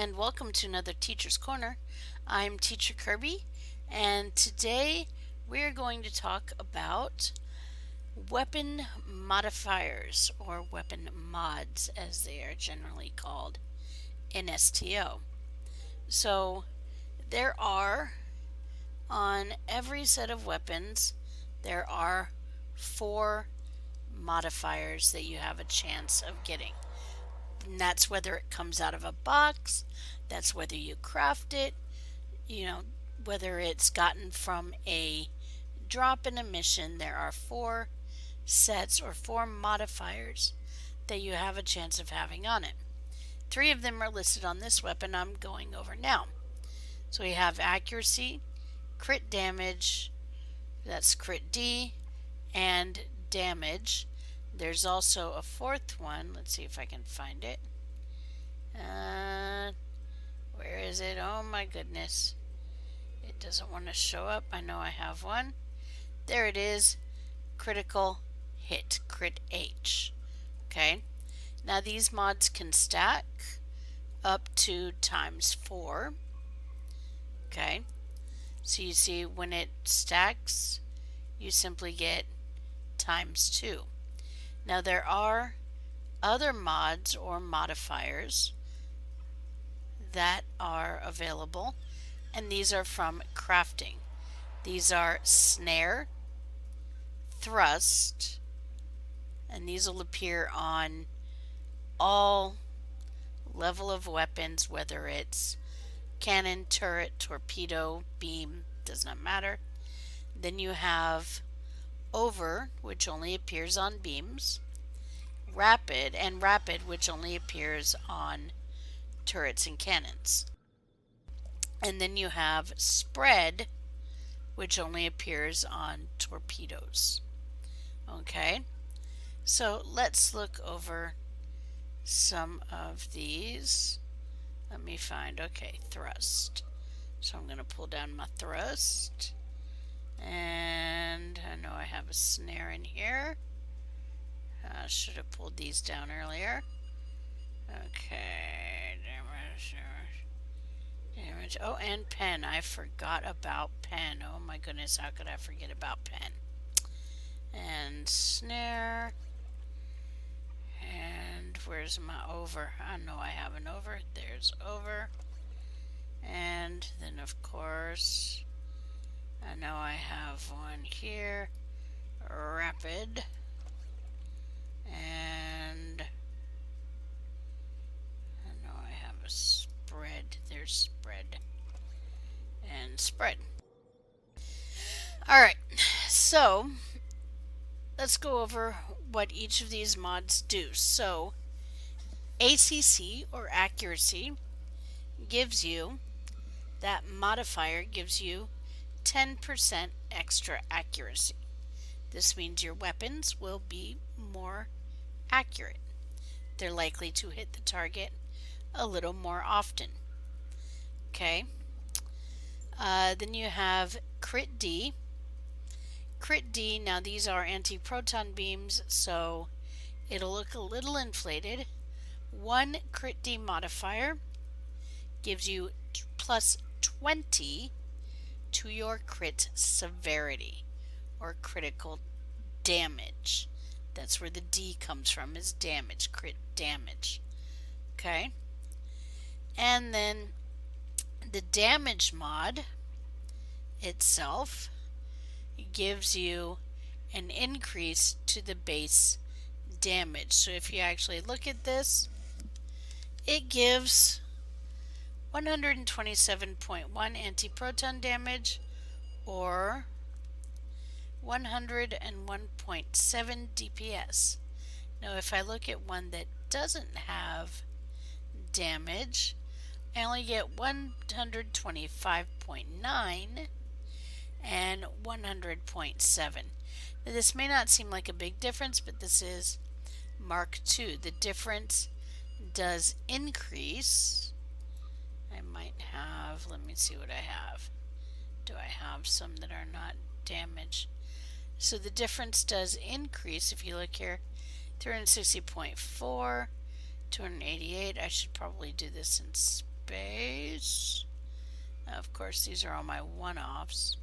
and welcome to another Teacher's Corner. I'm Teacher Kirby, and today we're going to talk about weapon modifiers, or weapon mods as they are generally called in STO. So there are, on every set of weapons, there are 4 modifiers that you have a chance of getting. And that's whether it comes out of a box, that's whether you craft it, whether it's gotten from a drop in a mission. There are 4 sets or 4 modifiers that you have a chance of having on it. 3 of them are listed on this weapon I'm going over now. So we have accuracy, crit damage, that's crit D, and damage. There's also a 4th one. Let's see if I can find it. Where is it? Oh my goodness. It doesn't want to show up. I know I have one. There it is. Critical hit. Crit H. Okay. Now these mods can stack up to ×4. Okay. So you see when it stacks, you simply get ×2. Now there are other mods or modifiers that are available, and these are from crafting. These are snare, thrust, and these will appear on all level of weapons, whether it's cannon, turret, torpedo, beam, does not matter. Then you have over, which only appears on beams, rapid, which only appears on turrets and cannons. And then you have spread, which only appears on torpedoes. Okay, so let's look over some of these. Let me find, okay, thrust. So I'm going to pull down my thrust. And I know I have a snare in here. I should have pulled these down earlier. Okay, damage. Oh, and pen. I forgot about pen. Oh my goodness, how could I forget about pen? And snare. And where's my over? I know I have an over. There's over. And then of course, I know I have one here. Rapid. And I know I have a spread. There's spread. And spread. Alright, so let's go over what each of these mods do. So ACC, or accuracy, gives you, that modifier gives you 10% extra accuracy. This means your weapons will be more accurate. They're likely to hit the target a little more often. Okay. Then you have crit D. Crit D, now these are anti-proton beams, so it'll look a little inflated. 1 crit D modifier gives you plus 20 to your crit severity, or critical damage. That's where the D comes from, is damage, crit damage. Okay? And then the damage mod itself gives you an increase to the base damage. So if you actually look at this, it gives 127.1 anti-proton damage, or 101.7 DPS. Now if I look at one that doesn't have damage, I only get 125.9 and 100.7. Now this may not seem like a big difference, but this is Mark II. The difference does increase. I might have, let me see what I have. Do I have some that are not damaged? So the difference does increase. If you look here, 360.4, 288. I should probably do this in space. Of course, these are all my one-offs.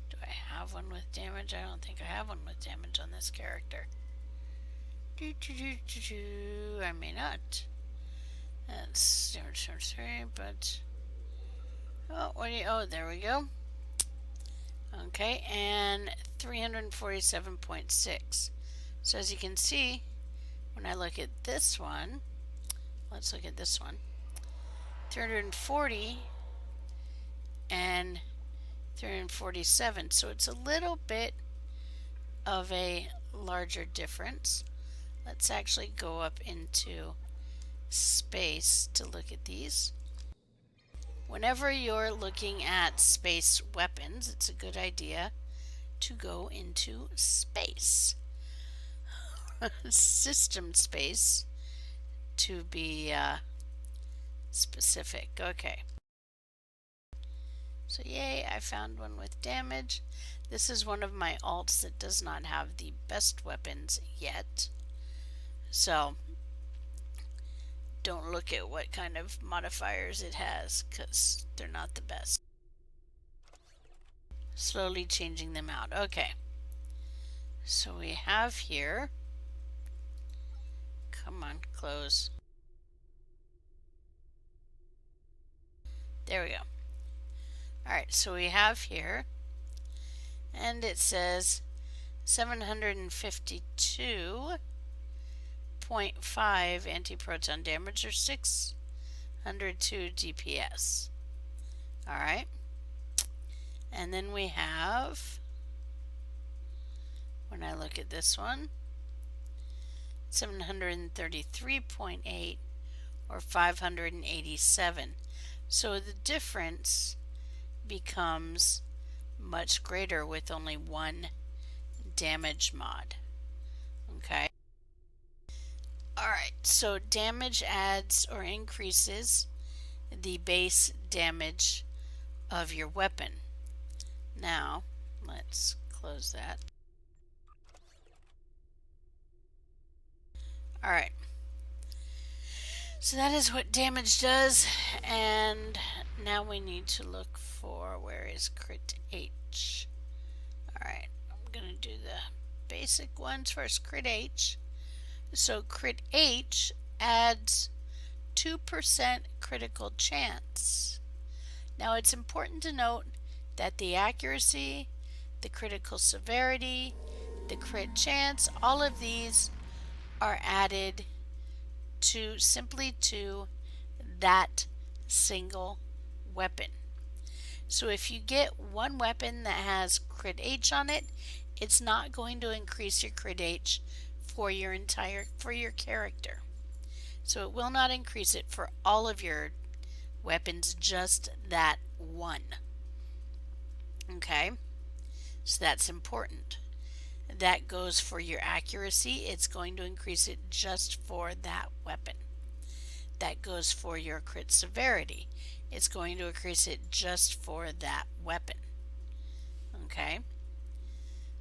Do I have one with damage? I don't think I have one with damage on this character. I may not. That's damage times 3, but... Oh, oh, there we go. Okay, and 347.6. So as you can see, when I look at this one, let's look at this one. 340 and 347. So it's a little bit of a larger difference. Let's actually go up into space to look at these. Whenever you're looking at space weapons, it's a good idea to go into space. System space, to be specific. Okay. So yay, I found one with damage. This is one of my alts that does not have the best weapons yet. So don't look at what kind of modifiers it has, because they're not the best. Slowly changing them out. Okay. So we have here, come on, close. There we go. Alright, so we have here, and it says 752.5 anti-proton damage, or 602 DPS. Alright. And then we have, when I look at this one, 733.8 or 587. So the difference becomes much greater with only one damage mod. Okay. Alright, so damage adds or increases the base damage of your weapon. Now, let's close that. Alright. So that is what damage does, and now we need to look for, where is crit H? Alright, I'm going to do the basic ones first. Crit H. So crit H adds 2% critical chance. Now it's important to note that the accuracy, the critical severity, the crit chance, all of these are added to simply to that single weapon. So if you get one weapon that has crit H on it, it's not going to increase your crit H for your character. So it will not increase it for all of your weapons, just that one. Okay, so that's important. That goes for your accuracy. It's going to increase it just for that weapon. That goes for your crit severity. It's going to increase it just for that weapon. Okay,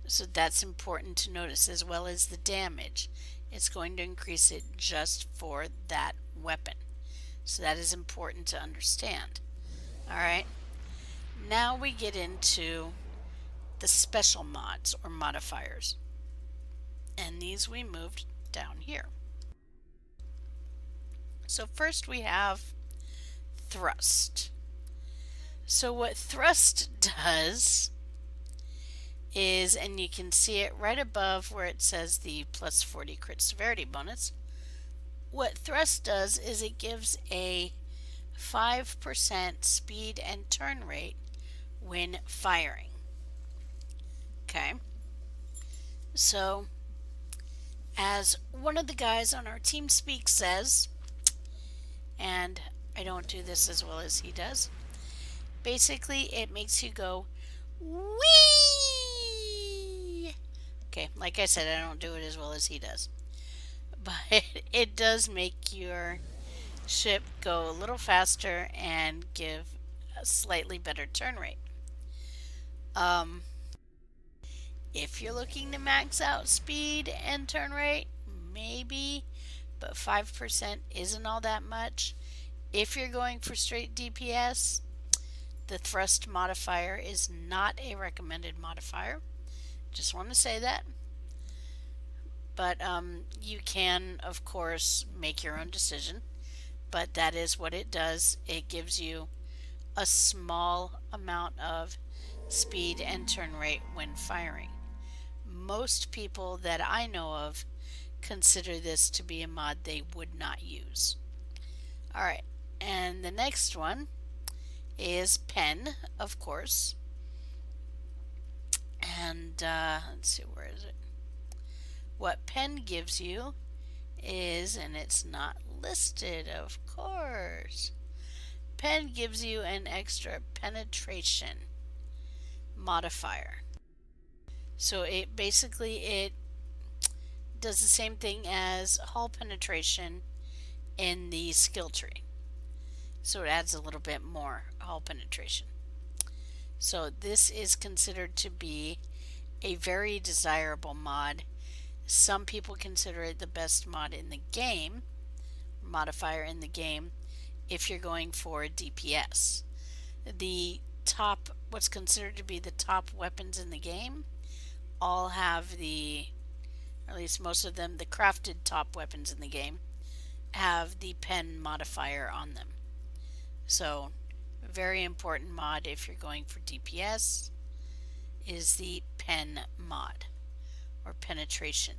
so that's important to notice, as well as the damage. It's going to increase it just for that weapon. So that is important to understand. Alright, now we get into the special mods or modifiers. And these we moved down here. So first we have thrust. So what thrust does is, and you can see it right above where it says the plus 40 crit severity bonus, what thrust does is it gives a 5% speed and turn rate when firing. Okay, so as one of the guys on our TeamSpeak says, and I don't do this as well as he does, basically it makes you go whee. Okay, like I said, I don't do it as well as he does, but it does make your ship go a little faster and give a slightly better turn rate. If you're looking to max out speed and turn rate, maybe, but 5% isn't all that much. If you're going for straight DPS, the thrust modifier is not a recommended modifier. Just want to say that. But you can, of course, make your own decision. But that is what it does. It gives you a small amount of speed and turn rate when firing. Most people that I know of consider this to be a mod they would not use. Alright, and the next one is pen, of course. And let's see, where is it? What pen gives you is, and it's not listed, of course. Pen gives you an extra penetration modifier. So it basically does the same thing as hull penetration in the skill tree. So it adds a little bit more hull penetration. So this is considered to be a very desirable mod. Some people consider it the best mod in the game, modifier in the game, if you're going for DPS. The top, what's considered to be the top weapons in the game, all have the, or at least most of them, the crafted top weapons in the game, have the pen modifier on them. So, very important mod if you're going for DPS is the pen mod, or penetration.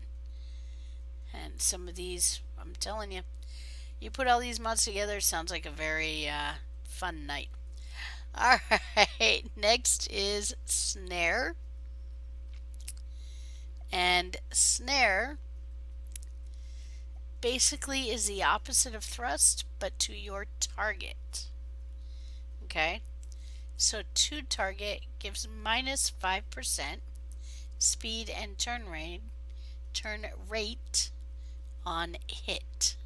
And some of these, I'm telling you, you put all these mods together, sounds like a very fun night. Alright, next is snare. And snare basically is the opposite of thrust, but to your target. Okay, so to target gives minus 5% speed and turn rate on hit.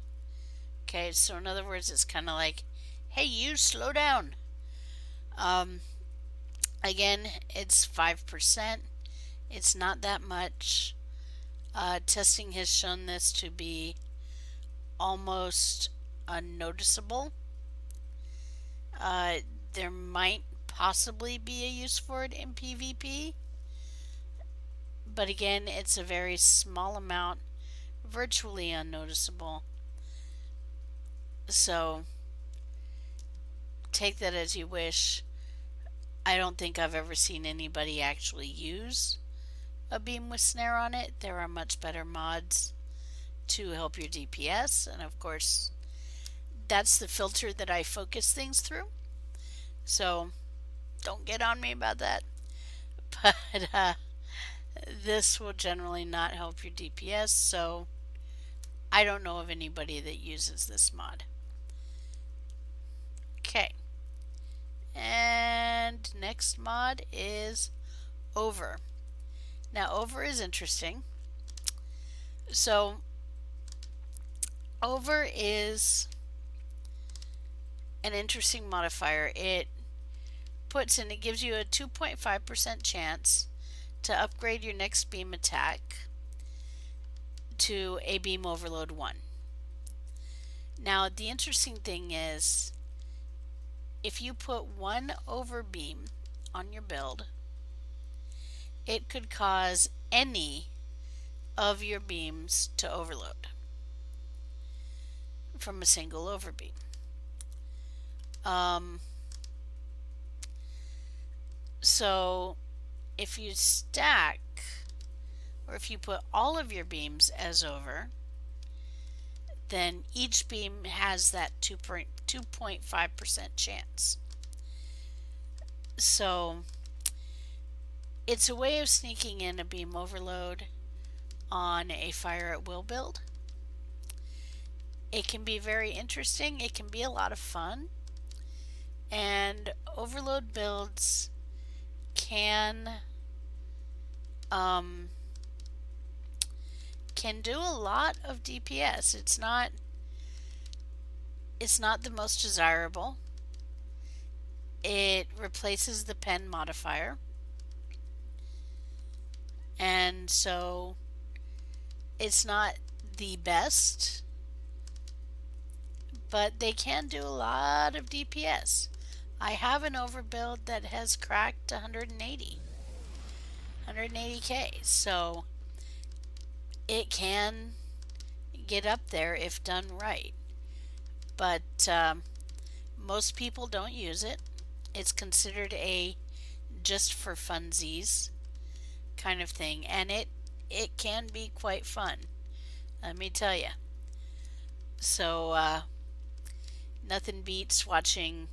Okay, so in other words, it's kind of like, hey, you slow down. Again, it's 5%. It's not that much. Testing has shown this to be almost unnoticeable. There might possibly be a use for it in PvP, but again, it's a very small amount, virtually unnoticeable. So take that as you wish. I don't think I've ever seen anybody actually use a beam with snare on it. There are much better mods to help your DPS, and of course that's the filter that I focus things through, so don't get on me about that. But this will generally not help your DPS, so I don't know of anybody that uses this mod. Okay, and next mod is over. Now over is interesting. So over is an interesting modifier. It gives you a 2.5% chance to upgrade your next beam attack to a beam overload 1. Now the interesting thing is, if you put one over beam on your build, it could cause any of your beams to overload from a single overbeam. So if you stack, or if you put all of your beams as over, then each beam has that 2.5% chance. So it's a way of sneaking in a beam overload on a fire at will build. It can be very interesting. It can be a lot of fun. And overload builds can do a lot of DPS. It's not the most desirable. It replaces the pen modifier, and so it's not the best, but they can do a lot of DPS. I have an overbuild that has cracked 180k, so it can get up there if done right. But most people don't use it. It's considered a just for funsies kind of thing, and it can be quite fun, let me tell you. So nothing beats watching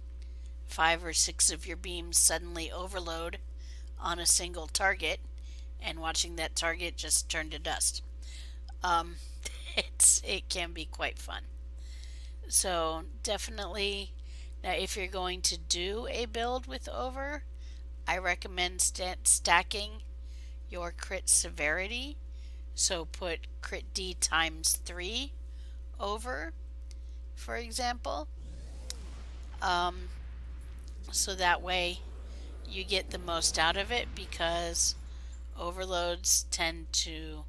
5 or 6 of your beams suddenly overload on a single target and watching that target just turn to dust. Um, it can be quite fun. So definitely, now if you're going to do a build with over, I recommend stacking your crit severity. So put crit D times 3 over, for example. So that way you get the most out of it, because overloads tend to,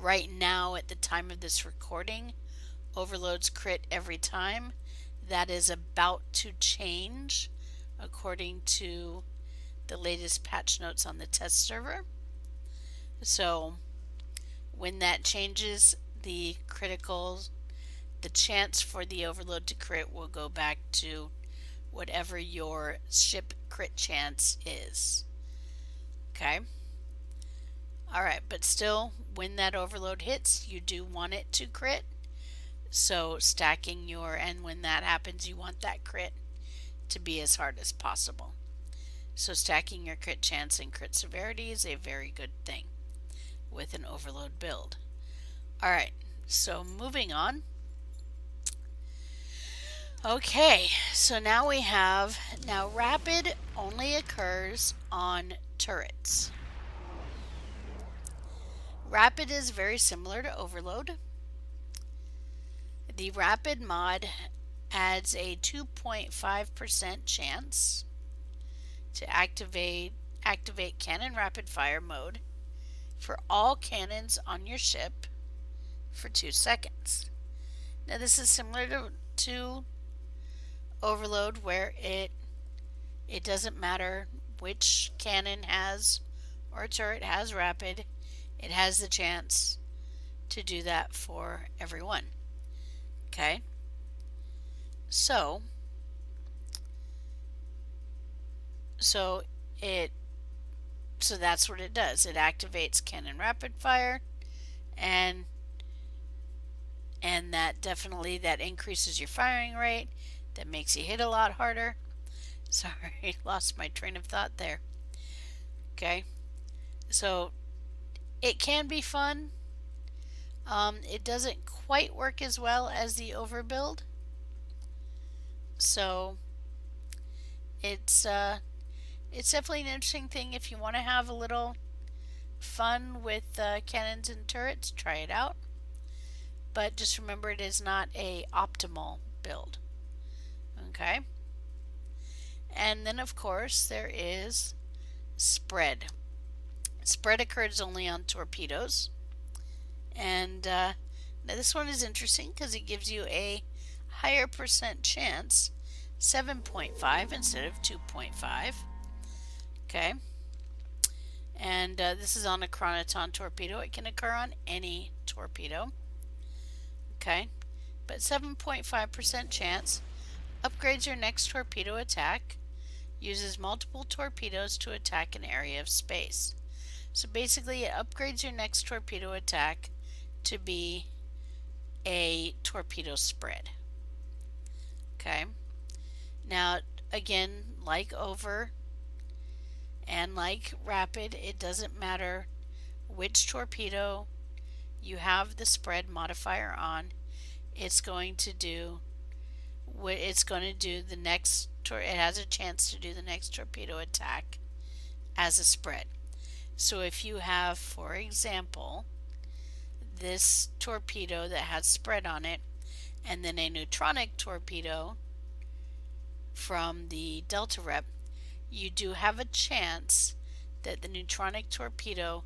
right now at the time of this recording, overloads crit every time. That is about to change according to the latest patch notes on the test server. So when that changes, the chance for the overload to crit will go back to whatever your ship crit chance is. Okay? Alright, but still, when that overload hits, you do want it to crit. So stacking and when that happens, you want that crit to be as hard as possible. So stacking your crit chance and crit severity is a very good thing with an overload build. Alright, so moving on. Okay, so now rapid only occurs on turrets. Rapid is very similar to overload. The rapid mod adds a 2.5% chance to activate cannon rapid fire mode for all cannons on your ship for 2 seconds. Now this is similar to overload, where it doesn't matter which cannon has or turret has rapid, it has the chance to do that for everyone. Okay, so that's what it does. It activates cannon rapid fire, and that definitely increases your firing rate. That makes you hit a lot harder. Sorry, lost my train of thought there. Okay, so it can be fun. It doesn't quite work as well as the overbuild. So it's definitely an interesting thing. If you want to have a little fun with cannons and turrets, try it out. But just remember, it is not a optimal build. Okay. And then of course there is spread. Spread occurs only on torpedoes. And now this one is interesting because it gives you a higher percent chance, 7.5 instead of 2.5. Okay. And this is on a chronoton torpedo. It can occur on any torpedo. Okay. But 7.5% chance. Upgrades your next torpedo attack. Uses multiple torpedoes to attack an area of space. So basically it upgrades your next torpedo attack to be a torpedo spread. Okay. Now again, like over and like rapid, it doesn't matter which torpedo you have the spread modifier on. It's going to do what it's going to do. The next it has a chance to do the next torpedo attack as a spread. So if you have, for example, this torpedo that has spread on it, and then a neutronic torpedo from the Delta Rep, you do have a chance that the neutronic torpedo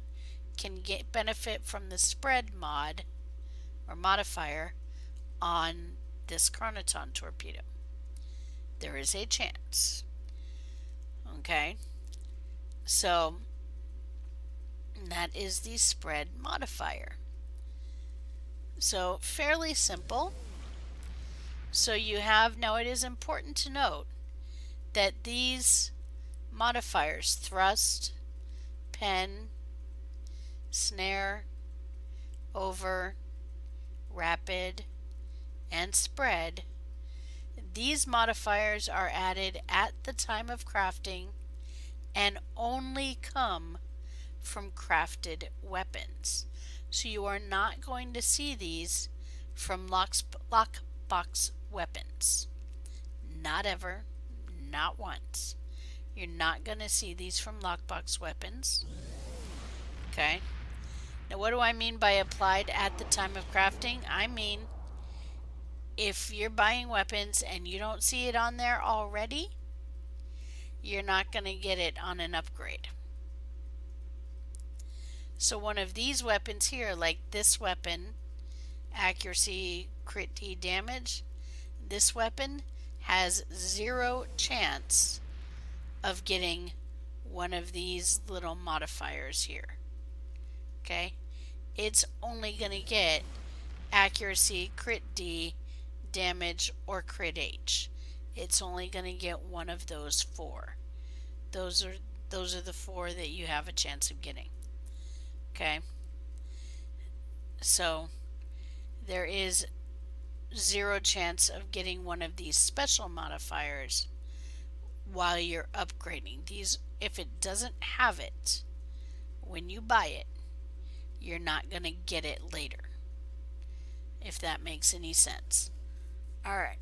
can benefit from the spread mod or modifier on this chronoton torpedo. There is a chance. Okay, so that is the spread modifier. So fairly simple. So you have, now it is important to note that these modifiers, thrust, pen, snare, over, rapid, and spread, these modifiers are added at the time of crafting and only come from crafted weapons. So you are not going to see these from lockbox weapons. Not ever, not once. You're not going to see these from lockbox weapons. Okay. Now what do I mean by applied at the time of crafting? I mean, if you're buying weapons and you don't see it on there already, you're not going to get it on an upgrade. So one of these weapons here, like this weapon, accuracy, crit D damage, this weapon has 0 chance of getting one of these little modifiers here. Okay? It's only going to get accuracy, crit D, damage, or crit H. It's only going to get one of those 4. Those are the 4 that you have a chance of getting. Okay? So there is 0 chance of getting one of these special modifiers while you're upgrading. These, if it doesn't have it when you buy it, you're not going to get it later, if that makes any sense. Alright,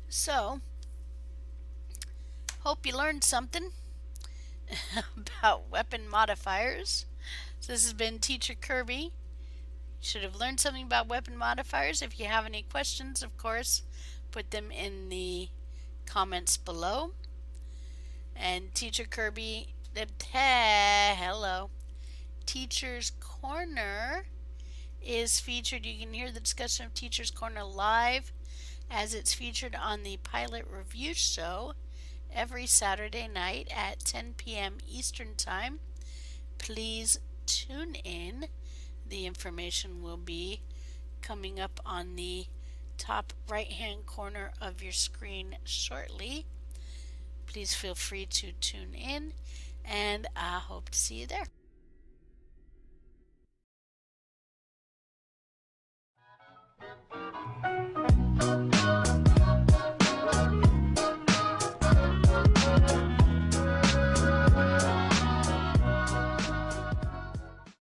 so hope you learned something about weapon modifiers. So this has been Teacher Kirby. You should have learned something about weapon modifiers. If you have any questions, of course, put them in the comments below. And Teacher Kirby, hello. Teacher's Corner is featured. You can hear the discussion of Teacher's Corner live as it's featured on the Pilot Review Show every Saturday night at 10 p.m. Eastern Time. Please tune in. The information will be coming up on the top right hand corner of your screen shortly. Please feel free to tune in, and I hope to see you there.